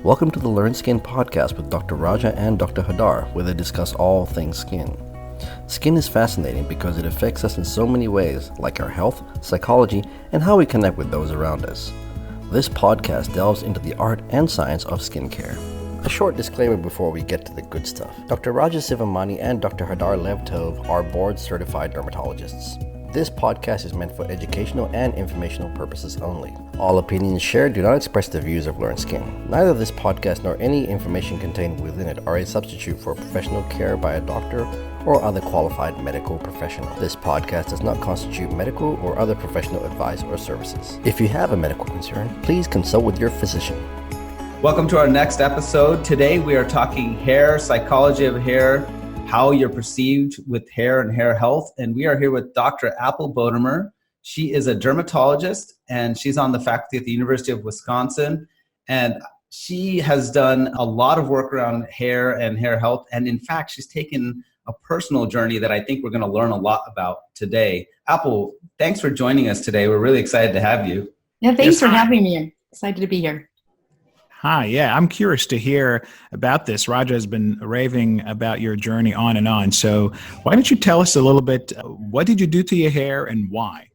Welcome to the Learn Skin podcast with Dr. Raja and Dr. Hadar, where they discuss all things skin. Skin is fascinating because it affects us in so many ways, like our health, psychology, and how we connect with those around us. This podcast delves into the art and science of skincare. A short disclaimer before we get to the good stuff. Dr. Raja Sivamani and Dr. Hadar Levtov are board-certified dermatologists. This podcast is meant for educational and informational purposes only. All opinions shared do not express the views of Learn Skin. Neither this podcast nor any information contained within it are a substitute for professional care by a doctor or other qualified medical professional. This podcast does not constitute medical or other professional advice or services. If you have a medical concern, please consult with your physician. Welcome to our next episode. Today we are talking hair, psychology of hair, how you're perceived with hair and hair health. And we are here with Dr. Apple Bodemer. She is a dermatologist and she's on the faculty at the University of Wisconsin. And she has done a lot of work around hair and hair health. And in fact, she's taken a personal journey that I think we're going to learn a lot about today. Apple, thanks for joining us today. We're really excited to have you. Yeah, thanks for having me. I'm excited to be here. Hi, yeah, I'm curious to hear about this. Raja has been raving about your journey on and on. So why don't you tell us a little bit, what did you do to your hair and why?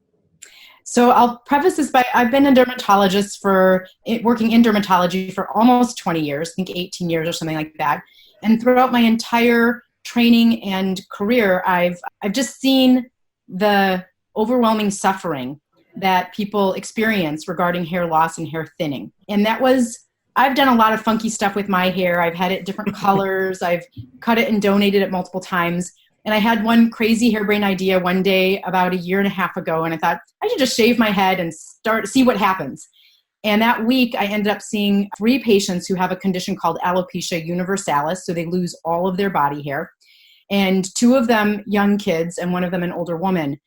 So I'll preface this by, I've been a dermatologist working in dermatology for almost 20 years, I think 18 years or something like that. And throughout my entire training and career, I've just seen the overwhelming suffering that people experience regarding hair loss and hair thinning. And I've done a lot of funky stuff with my hair. I've had it different colors. I've cut it and donated it multiple times. And I had one crazy harebrained idea one day about a year and a half ago. And I thought I should just shave my head and see what happens. And that week I ended up seeing 3 patients who have a condition called alopecia universalis. So they lose all of their body hair. And 2 of them young kids and 1 of them an older woman.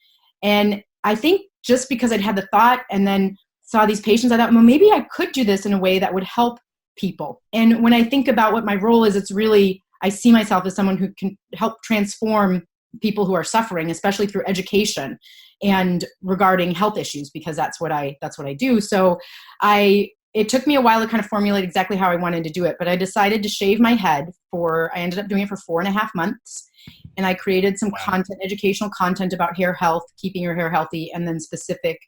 And I think just because I'd had the thought and then saw these patients, I thought, well, maybe I could do this in a way that would help people. And when I think about what my role is, it's really, I see myself as someone who can help transform people who are suffering, especially through education and regarding health issues, because that's what I do. So it took me a while to kind of formulate exactly how I wanted to do it, but I decided to shave my head I ended up doing it for 4.5 months. And I created some content, educational content about hair health, keeping your hair healthy, and then specific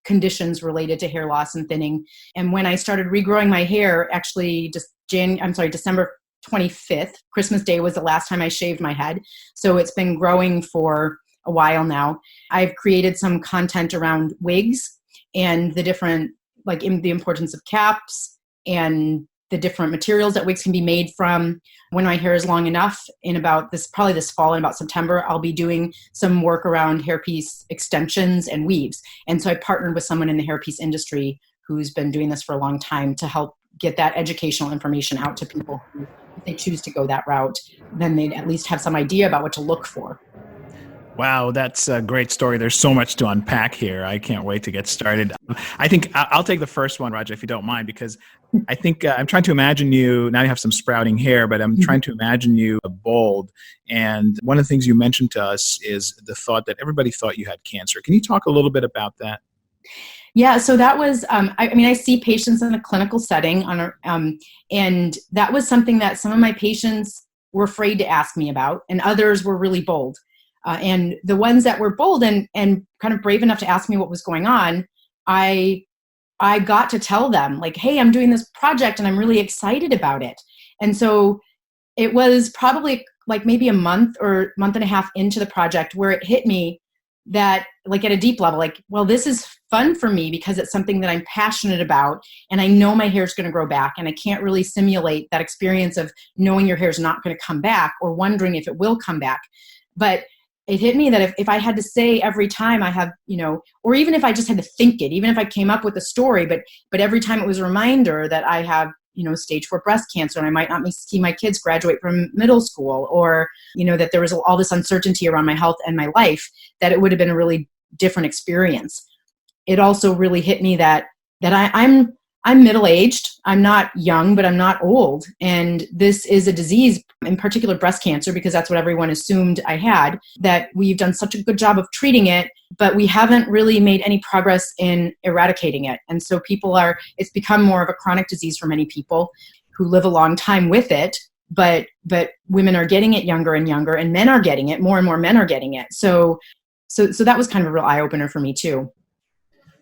conditions related to hair loss and thinning. And when I started regrowing my hair, actually December 25th, Christmas Day was the last time I shaved my head. So it's been growing for a while now. I've created some content around wigs and the different, the importance of caps and the different materials that wigs can be made from. When my hair is long enough, probably this fall, in about September, I'll be doing some work around hairpiece extensions and weaves. And so I partnered with someone in the hairpiece industry who's been doing this for a long time to help get that educational information out to people who, if they choose to go that route, then they'd at least have some idea about what to look for. Wow, that's a great story. There's so much to unpack here. I can't wait to get started. I think I'll take the first one, Raja, if you don't mind, because I think I'm trying to imagine you, now you have some sprouting hair, but I'm trying to imagine you bald. And one of the things you mentioned to us is the thought that everybody thought you had cancer. Can you talk a little bit about that? Yeah, so that was, I see patients in a clinical setting, and that was something that some of my patients were afraid to ask me about, and others were really bold. And the ones that were bold and kind of brave enough to ask me what was going on, I got to tell them, hey, I'm doing this project and I'm really excited about it. And so it was probably maybe a month or month and a half into the project where it hit me that at a deep level, well, this is fun for me because it's something that I'm passionate about and I know my hair is going to grow back, and I can't really simulate that experience of knowing your hair is not going to come back or wondering if it will come back. But it hit me that if I had to say every time I have, or even if I just had to think it, even if I came up with a story, but every time it was a reminder that I have, stage 4 breast cancer and I might not see my kids graduate from middle school, or, that there was all this uncertainty around my health and my life, that it would have been a really different experience. It also really hit me that I'm middle-aged. I'm not young, but I'm not old. And this is a disease, in particular breast cancer, because that's what everyone assumed I had, that we've done such a good job of treating it, but we haven't really made any progress in eradicating it. And so it's become more of a chronic disease for many people who live a long time with it, but women are getting it younger and younger, and men are getting it, more and more men are getting it. So that was kind of a real eye-opener for me too.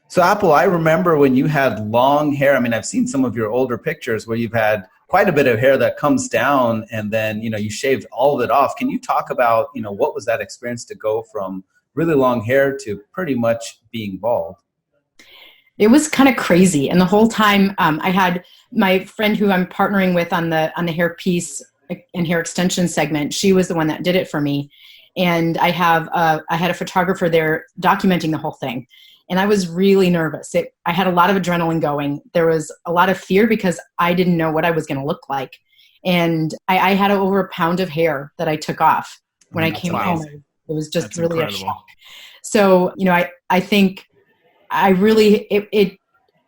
So Apple, I remember when you had long hair. I mean, I've seen some of your older pictures where you've had quite a bit of hair that comes down, and then, you shaved all of it off. Can you talk about, what was that experience to go from really long hair to pretty much being bald? It was kind of crazy. And the whole time I had my friend who I'm partnering with on the hair piece and hair extension segment. She was the one that did it for me. And I had a photographer there documenting the whole thing. And I was really nervous. I had a lot of adrenaline going. There was a lot of fear because I didn't know what I was going to look like. And I had over a pound of hair that I took off when I came home. It was just really incredible. A shock. So, I think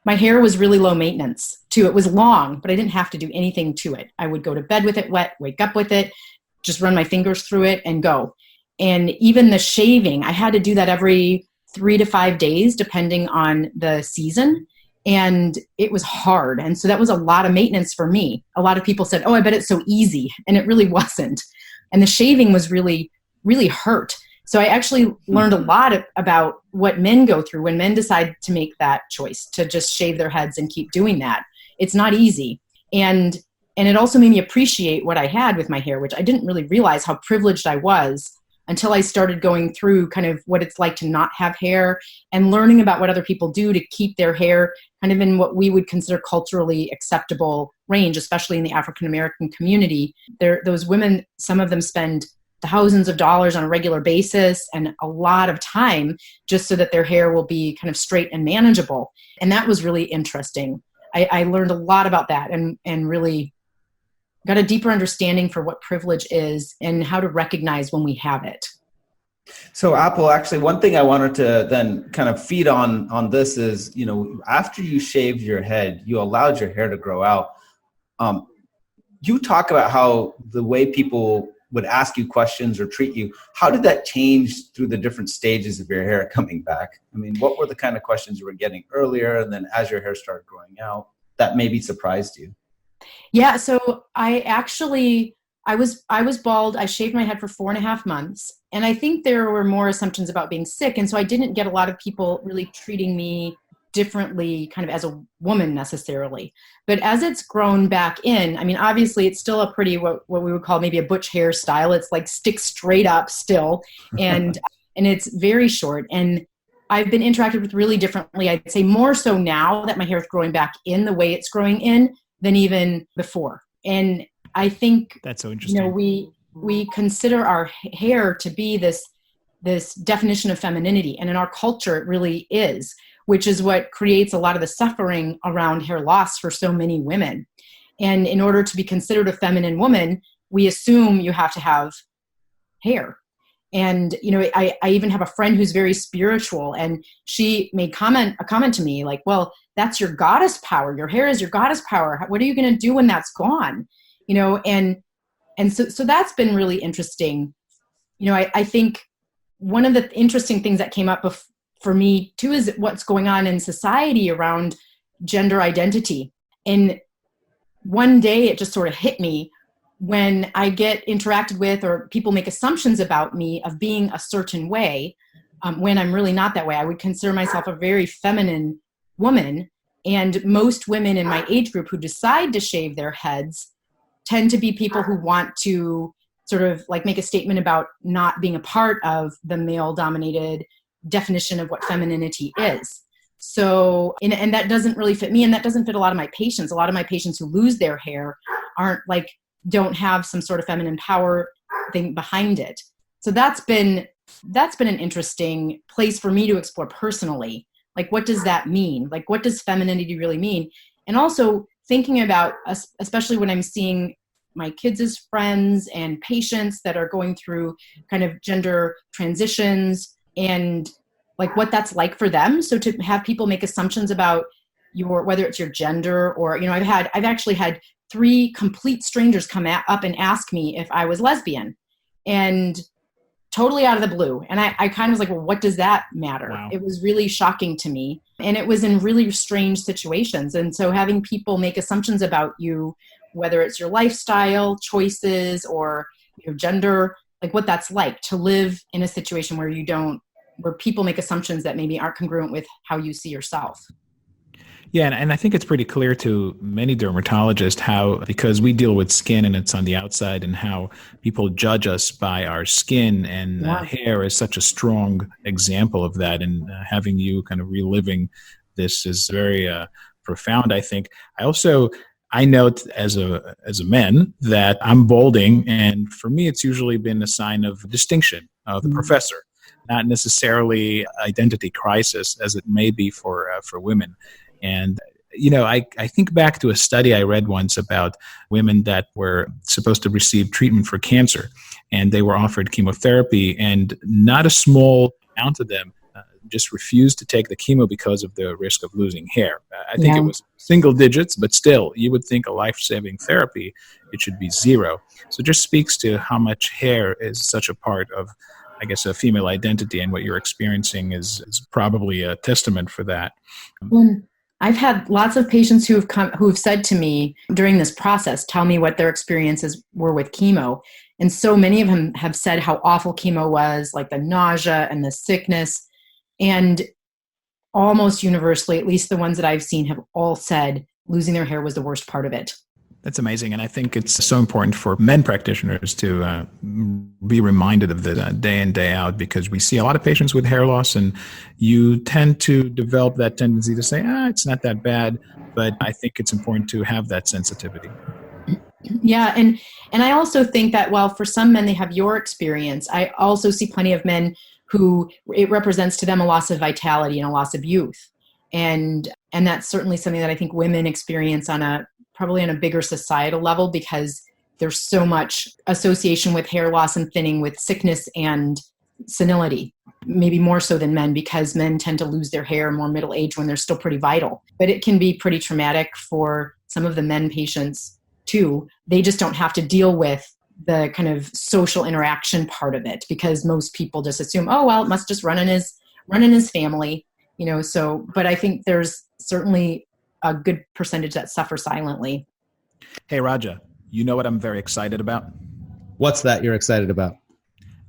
my hair was really low maintenance too. It was long, but I didn't have to do anything to it. I would go to bed with it wet, wake up with it, just run my fingers through it and go. And even the shaving, I had to do that every 3 to 5 days, depending on the season. And it was hard. And so that was a lot of maintenance for me. A lot of people said, oh, I bet it's so easy. And it really wasn't. And the shaving was really, really hurt. So I actually learned a lot about what men go through when men decide to make that choice to just shave their heads and keep doing that. It's not easy. And it also made me appreciate what I had with my hair, which I didn't really realize how privileged I was until I started going through kind of what it's like to not have hair and learning about what other people do to keep their hair kind of in what we would consider culturally acceptable range, especially in the African American community. Those women, some of them spend thousands of dollars on a regular basis and a lot of time just so that their hair will be kind of straight and manageable. And that was really interesting. I learned a lot about that and really got a deeper understanding for what privilege is and how to recognize when we have it. So Apple, actually, one thing I wanted to then kind of feed on this is, after you shaved your head, you allowed your hair to grow out. You talk about how the way people would ask you questions or treat you, how did that change through the different stages of your hair coming back? I mean, what were the kind of questions you were getting earlier, and then as your hair started growing out, that maybe surprised you? Yeah, so I was bald. I shaved my head for 4.5 months. And I think there were more assumptions about being sick. And so I didn't get a lot of people really treating me differently kind of as a woman necessarily. But as it's grown back in, I mean, obviously it's still a pretty, what we would call maybe a butch hairstyle. It's like sticks straight up still. And it's very short. And I've been interacted with really differently. I'd say more so now that my hair is growing back in the way it's growing in than even before. And I think that's so interesting. We consider our hair to be this definition of femininity, and in our culture it really is, which is what creates a lot of the suffering around hair loss for so many women. And in order to be considered a feminine woman, we assume you have to have hair. And I even have a friend who's very spiritual, and she made a comment to me like, well, that's your goddess power. Your hair is your goddess power. What are you going to do when that's gone? And so that's been really interesting. I think one of the interesting things that came up for me too is what's going on in society around gender identity. And one day it just sort of hit me when I get interacted with, or people make assumptions about me of being a certain way, when I'm really not that way. I would consider myself a very feminine woman. And most women in my age group who decide to shave their heads tend to be people who want to sort of like make a statement about not being a part of the male-dominated definition of what femininity is. So, and that doesn't really fit me, and that doesn't fit a lot of my patients. A lot of my patients who lose their hair don't have some sort of feminine power thing behind it. So that's been an interesting place for me to explore personally. Like, what does that mean? Like, what does femininity really mean? And also thinking about, especially when I'm seeing my kids as friends and patients that are going through kind of gender transitions, and like what that's like for them. So to have people make assumptions about whether it's your gender or, I've actually had 3 complete strangers come up and ask me if I was lesbian, and totally out of the blue. And I kind of was like, well, what does that matter? Wow. It was really shocking to me. And it was in really strange situations. And so having people make assumptions about you whether it's your lifestyle choices or your gender, like what that's like to live in a situation where where people make assumptions that maybe aren't congruent with how you see yourself. Yeah, and I think it's pretty clear to many dermatologists how, because we deal with skin and it's on the outside, and how people judge us by our skin, and hair is such a strong example of that. And having you kind of reliving this is very profound, I think. I note as a man that I'm balding, and for me, it's usually been a sign of distinction of the professor, not necessarily identity crisis as it may be for women. And, I think back to a study I read once about women that were supposed to receive treatment for cancer, and they were offered chemotherapy, and not a small amount of them just refused to take the chemo because of the risk of losing hair. I think it was single digits, but still, you would think a life-saving therapy, it should be zero. So it just speaks to how much hair is such a part of, I guess, a female identity, and what you're experiencing is probably a testament for that. I've had lots of patients who've said to me during this process, tell me what their experiences were with chemo. And so many of them have said how awful chemo was, like the nausea and the sickness. And almost universally, at least the ones that I've seen, have all said losing their hair was the worst part of it. That's amazing. And I think it's so important for men practitioners to be reminded of this day in, day out, because we see a lot of patients with hair loss, and you tend to develop that tendency to say, it's not that bad. But I think it's important to have that sensitivity. Yeah. And I also think that while for some men, they have your experience, I also see plenty of men who it represents to them a loss of vitality and a loss of youth. And that's certainly something that I think women experience probably on a bigger societal level, because there's so much association with hair loss and thinning with sickness and senility, maybe more so than men, because men tend to lose their hair more middle age when they're still pretty vital. But it can be pretty traumatic for some of the men patients too. They just don't have to deal with the kind of social interaction part of it, because most people just assume, it must just run in his family, but I think there's certainly a good percentage that suffer silently. Hey, Raja, you know what I'm very excited about? What's that you're excited about?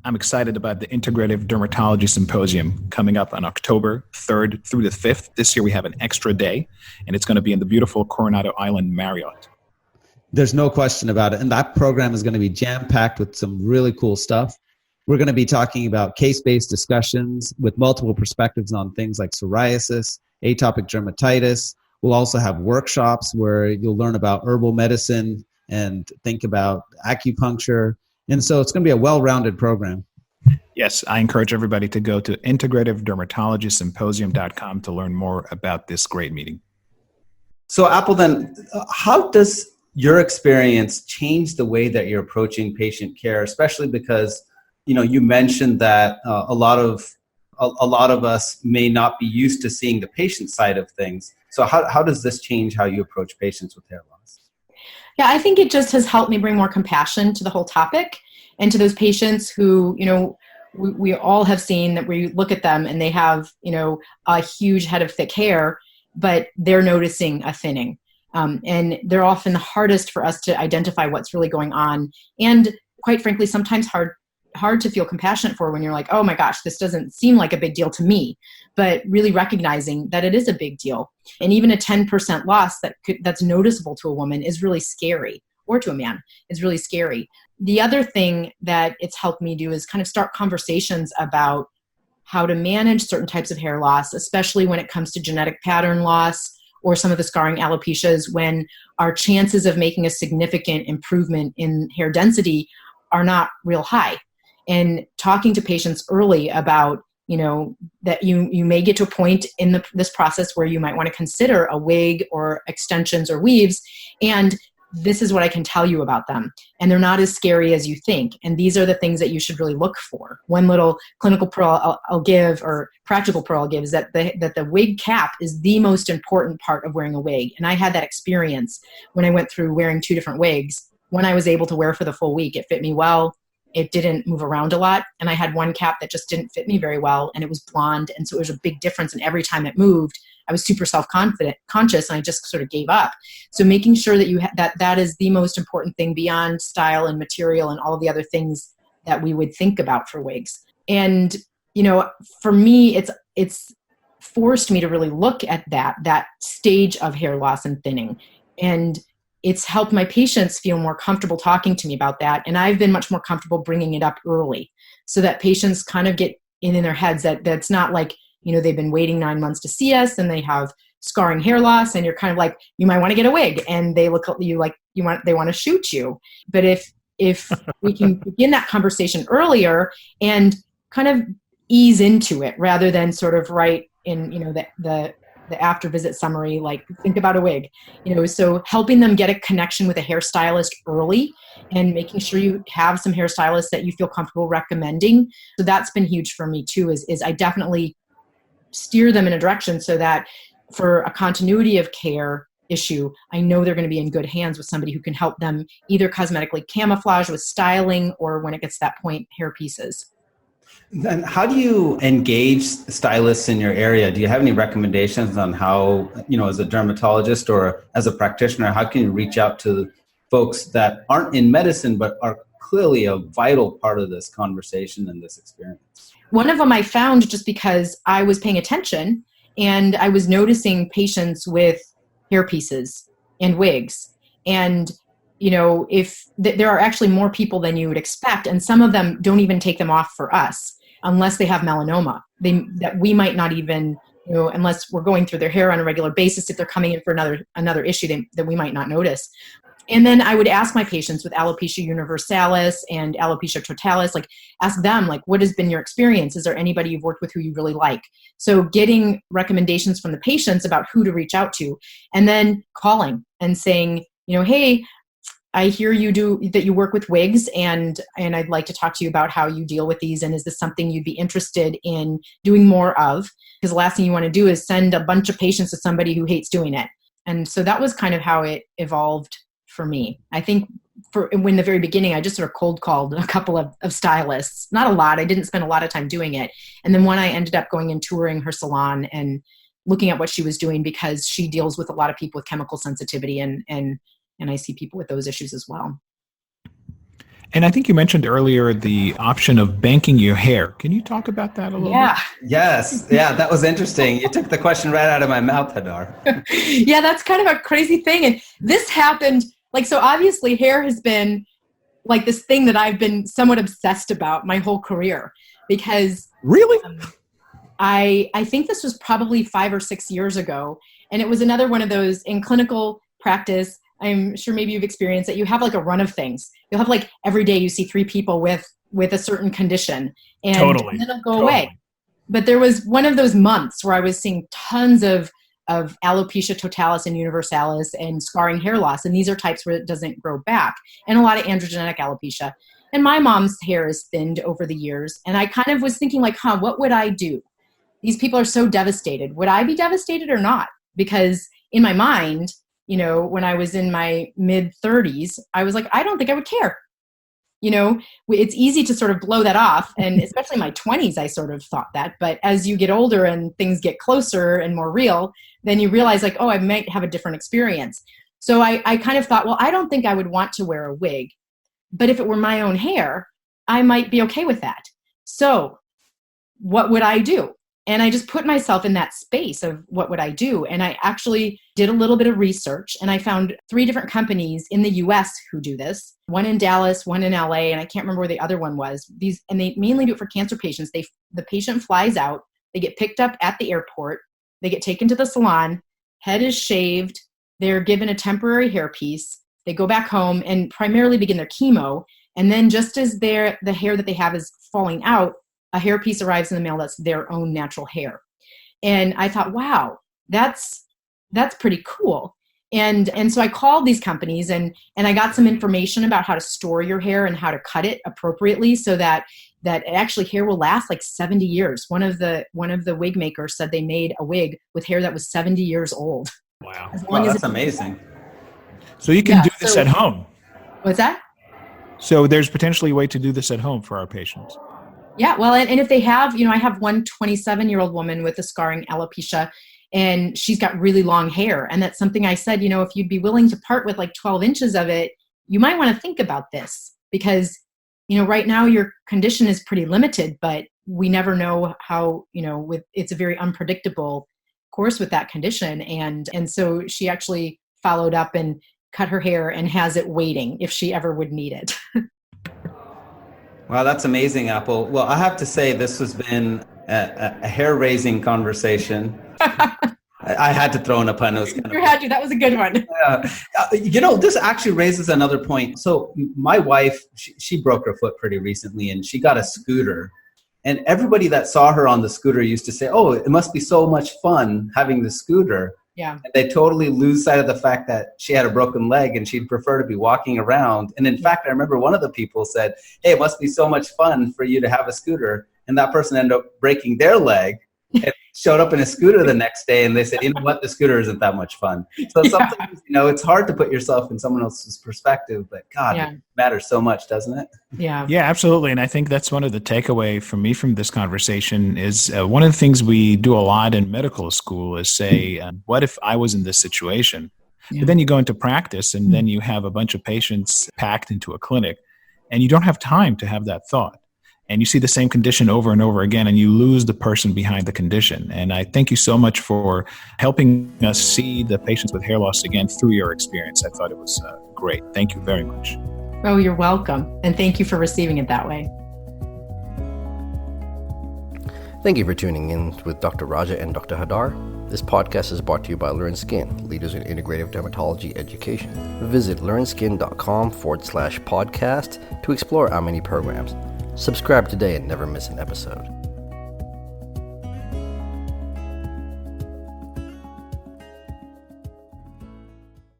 I'm excited about the Integrative Dermatology Symposium coming up on October 3rd through the 5th. This year we have an extra day, and it's going to be in the beautiful Coronado Island Marriott. There's no question about it. And that program is going to be jam-packed with some really cool stuff. We're going to be talking about case-based discussions with multiple perspectives on things like psoriasis, atopic dermatitis. We'll also have workshops where you'll learn about herbal medicine and think about acupuncture. And so it's going to be a well-rounded program. Yes, I encourage everybody to go to integrativedermatologysymposium.com to learn more about this great meeting. So, Apple, then, how does your experience change the way that you're approaching patient care, especially because, you mentioned that a lot of us may not be used to seeing the patient side of things. So how does this change how you approach patients with hair loss? Yeah, I think it just has helped me bring more compassion to the whole topic, and to those patients who, we all have seen that we look at them and they have, a huge head of thick hair, but they're noticing a thinning. And they're often the hardest for us to identify what's really going on. And quite frankly, sometimes hard to feel compassionate for when you're like, oh my gosh, this doesn't seem like a big deal to me, but really recognizing that it is a big deal. And even a 10% loss that's noticeable to a woman is really scary, or to a man is really scary. The other thing that it's helped me do is kind of start conversations about how to manage certain types of hair loss, especially when it comes to genetic pattern loss or some of the scarring alopecias, when our chances of making a significant improvement in hair density are not real high. And talking to patients early about, that you may get to a point in this process where you might want to consider a wig or extensions or weaves, and this is what I can tell you about them. And they're not as scary as you think. And these are the things that you should really look for. One little clinical pearl I'll give, or practical pearl I'll give, is that the wig cap is the most important part of wearing a wig. And I had that experience when I went through wearing 2 different wigs. One I was able to wear for the full week. It fit me well. it didn't move around a lot. And I had one cap that just didn't fit me very well, and it was blonde. And so it was a big difference. And every time it moved, I was super conscious, and I just sort of gave up. So making sure that that is the most important thing beyond style and material and all of the other things that we would think about for wigs. And, for me, it's forced me to really look at that stage of hair loss and thinning. And it's helped my patients feel more comfortable talking to me about that. And I've been much more comfortable bringing it up early so that patients kind of get in their heads that that's not like, they've been waiting 9 months to see us and they have scarring hair loss, and you're kind of like, you might want to get a wig, and they look at you like they want to shoot you. But if we can begin that conversation earlier and kind of ease into it rather than sort of write in, the after visit summary, like think about a wig, so helping them get a connection with a hairstylist early and making sure you have some hairstylists that you feel comfortable recommending. So that's been huge for me too, is I definitely steer them in a direction so that for a continuity of care issue, I know they're going to be in good hands with somebody who can help them either cosmetically camouflage with styling, or when it gets to that point, hair pieces. Then how do you engage stylists in your area? Do you have any recommendations on how, as a dermatologist or as a practitioner, how can you reach out to folks that aren't in medicine but are clearly a vital part of this conversation and this experience? One of them I found just because I was paying attention and I was noticing patients with hair pieces and wigs. And, if there are actually more people than you would expect, and some of them don't even take them off for us unless they have melanoma. That we might not even, unless we're going through their hair on a regular basis, if they're coming in for another issue that we might not notice. And then I would ask my patients with alopecia universalis and alopecia totalis, ask them, what has been your experience? Is there anybody you've worked with who you really like? So getting recommendations from the patients about who to reach out to, and then calling and saying, hey, I hear that you work with wigs, and I'd like to talk to you about how you deal with these. And is this something you'd be interested in doing more of? Because the last thing you want to do is send a bunch of patients to somebody who hates doing it. And so that was kind of how it evolved for me. I think in the very beginning, I just sort of cold called a couple of stylists. Not a lot. I didn't spend a lot of time doing it. And then when I ended up going and touring her salon and looking at what she was doing, because she deals with a lot of people with chemical sensitivity, and I see people with those issues as well. And I think you mentioned earlier the option of banking your hair. Can you talk about that a little bit? Yes. Yeah, that was interesting. You took the question right out of my mouth, Hadar. Yeah, that's kind of a crazy thing. And this happened, so obviously hair has been this thing that I've been somewhat obsessed about my whole career, because really, I think this was probably 5 or 6 years ago. And it was another one of those in clinical practice. I'm sure maybe you've experienced that you have a run of things. You'll have every day you see 3 people with a certain condition, and totally. then it'll go away. But there was one of those months where I was seeing tons of alopecia totalis and universalis and scarring hair loss. And these are types where it doesn't grow back, and a lot of androgenic alopecia. And my mom's hair is thinned over the years. And I kind of was thinking what would I do? These people are so devastated. Would I be devastated or not? Because in my mind, when I was in my mid 30s, I was I don't think I would care. It's easy to sort of blow that off. And especially in my 20s, I sort of thought that. But as you get older and things get closer and more real, then you realize I might have a different experience. So I kind of thought, well, I don't think I would want to wear a wig. But if it were my own hair, I might be okay with that. So what would I do? And I just put myself in that space of what would I do? And I actually did a little bit of research, and I found 3 different companies in the US who do this. One in Dallas, one in LA, and I can't remember where the other one was. And they mainly do it for cancer patients. The patient flies out, they get picked up at the airport, they get taken to the salon, head is shaved, they're given a temporary hairpiece, they go back home and primarily begin their chemo. And then just as the hair that they have is falling out, a hairpiece arrives in the mail that's their own natural hair. And I thought, wow, that's pretty cool. And so I called these companies and I got some information about how to store your hair and how to cut it appropriately so that actually hair will last 70 years. One of the wig makers said they made a wig with hair that was 70 years old. Wow. That's amazing. So you can do this at home. What's that? So there's potentially a way to do this at home for our patients. Yeah, well, and if they have, I have one 27-year-old woman with a scarring alopecia, and she's got really long hair. And that's something I said, if you'd be willing to part with like 12 inches of it, you might want to think about this because, right now your condition is pretty limited, but we never know how, it's a very unpredictable course with that condition. And so she actually followed up and cut her hair and has it waiting if she ever would need it. Wow, that's amazing, Apple. Well, I have to say this has been a hair-raising conversation. I had to throw in a pun. That was a good one. This actually raises another point. So my wife, she broke her foot pretty recently, and she got a scooter. And everybody that saw her on the scooter used to say, oh, it must be so much fun having the scooter. Yeah. And they totally lose sight of the fact that she had a broken leg and she'd prefer to be walking around. And in fact, I remember one of the people said, hey, it must be so much fun for you to have a scooter. And that person ended up breaking their leg and showed up in a scooter the next day. And they said, you know what, the scooter isn't that much fun. So sometimes, it's hard to put yourself in someone else's perspective, but God, it matters so much, doesn't it? Yeah. Yeah, absolutely. And I think that's one of the takeaway for me from this conversation is one of the things we do a lot in medical school is say, what if I was in this situation? Yeah. But then you go into practice and then you have a bunch of patients packed into a clinic and you don't have time to have that thought. And you see the same condition over and over again, and you lose the person behind the condition. And I thank you so much for helping us see the patients with hair loss again through your experience. I thought it was great. Thank you very much. Oh, you're welcome. And thank you for receiving it that way. Thank you for tuning in with Dr. Raja and Dr. Hadar. This podcast is brought to you by Learn Skin, leaders in integrative dermatology education. Visit learnskin.com/podcast to explore our many programs. Subscribe today and never miss an episode.